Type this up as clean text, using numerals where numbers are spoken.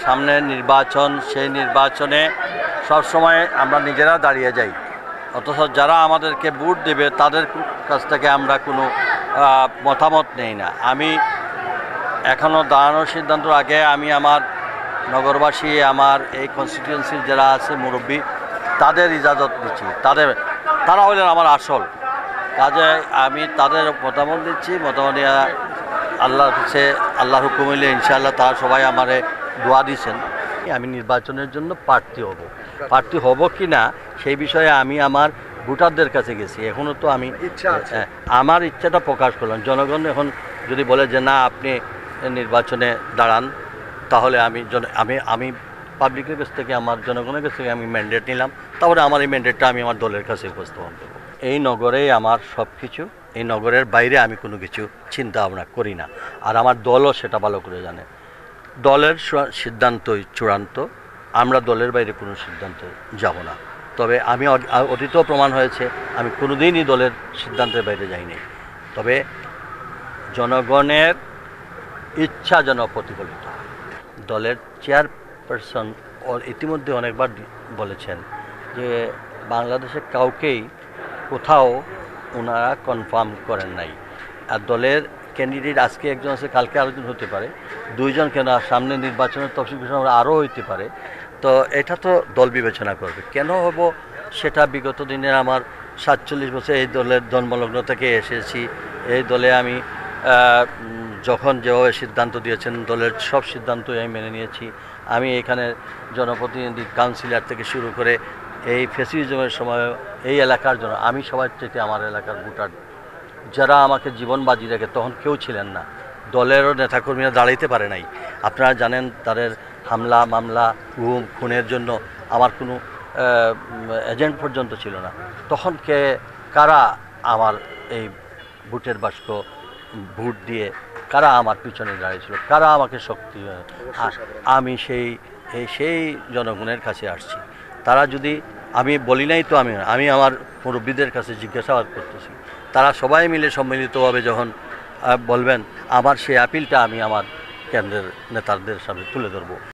সামনে নির্বাচন, সেই নির্বাচনে সবসময় আমরা নিজেরা দাঁড়িয়ে যাই, অথচ যারা আমাদেরকে ভোট দেবে তাদের কাছ থেকে আমরা কোনো মতামত নেই না। আমি এখনও দাঁড়ানোর সিদ্ধান্তর আগে আমি আমার নগরবাসী, আমার এই কনস্টিটিউয়েন্সির যারা আছে মুরব্বী, তাদের ইজাজত দিচ্ছি। তারা হলেন আমার আসল কাজে, আমি তাদের মতামত দিচ্ছি। মতামত আল্লাহর কাছে, আল্লাহর হুকুম হইলে ইনশাআল্লাহ তারা সবাই আমারে দোয়া দিয়েছেন। আমি নির্বাচনের জন্য প্রার্থী হব কি না সেই বিষয়ে আমি আমার ভোটারদের কাছে গেছি। এখনও তো আমি আমার ইচ্ছাটা প্রকাশ করলাম। জনগণ এখন যদি বলে যে না আপনি নির্বাচনে দাঁড়ান, তাহলে আমি পাবলিকের কাছ থেকে, আমার জনগণের কাছ থেকে আমি ম্যান্ডেট নিলাম। তাহলে আমার এই ম্যান্ডেটটা আমি আমার দলের কাছে উপস্থাপন করব। এই নগরেই আমার সব কিছু, এই নগরের বাইরে আমি কোনো কিছু চিন্তা ভাবনা করি না, আর আমার দলও সেটা ভালো করে জানে। দলের সিদ্ধান্তই চূড়ান্ত, আমরা দলের বাইরে কোনো সিদ্ধান্তে যাব না। তবে আমি অতীতেও প্রমাণ হয়েছে আমি কোনোদিনই দলের সিদ্ধান্তের বাইরে যাইনি। তবে জনগণের ইচ্ছা যেন প্রতিফলিত। দলের চেয়ারপারসন ইতিমধ্যে অনেকবার বলেছেন যে বাংলাদেশে কাউকেই কোথাও ওনারা কনফার্ম করেন নাই। আর দলের ক্যান্ডিডেট আজকে একজন আছে, কালকে আরেকজন হতে পারে, দুইজন কেন সামনে নির্বাচনের তফসিল ঘোষণা আরও হইতে পারে। তো এটা তো দল বিবেচনা করবে। কেন হব সেটা বিগত দিনের আমার 47 বছর এই দলের জন্মলগ্ন থেকে এসেছি। এই দলে আমি যখন যেভাবে সিদ্ধান্ত দিয়েছেন দলের সব সিদ্ধান্তই আমি মেনে নিয়েছি। আমি এখানে জনপ্রতিনিধি, কাউন্সিলর থেকে শুরু করে এই ফ্যাসিজমের সময় এই এলাকার জন্য আমি সবার চাইতে আমার এলাকার ভোটার যারা আমাকে জীবন বাজি রেখে, তখন কেউ ছিলেন না, দলেরও নেতাকর্মীরা দাঁড়াইতে পারে নাই। আপনারা জানেন তাদের হামলা, মামলা, খুনের জন্য আমার কোনো এজেন্ট পর্যন্ত ছিল না। তখন কারা আমার এই ভোটের বাক্স ভোট দিয়ে কারা আমার পিছনে দাঁড়িয়েছিল, কারা আমাকে শক্তি, আমি সেই জনগণের কাছে আসছি। তারা যদি, আমি বলি নাই তো, আমি আমার মুরব্বীদের কাছে জিজ্ঞাসাবাদ করতেছি। তারা সবাই মিলে সম্মিলিতভাবে যখন বলবেন, আমার সেই আপিলটা আমি আমার কেন্দ্রের নেতাদের সামনে তুলে ধরব।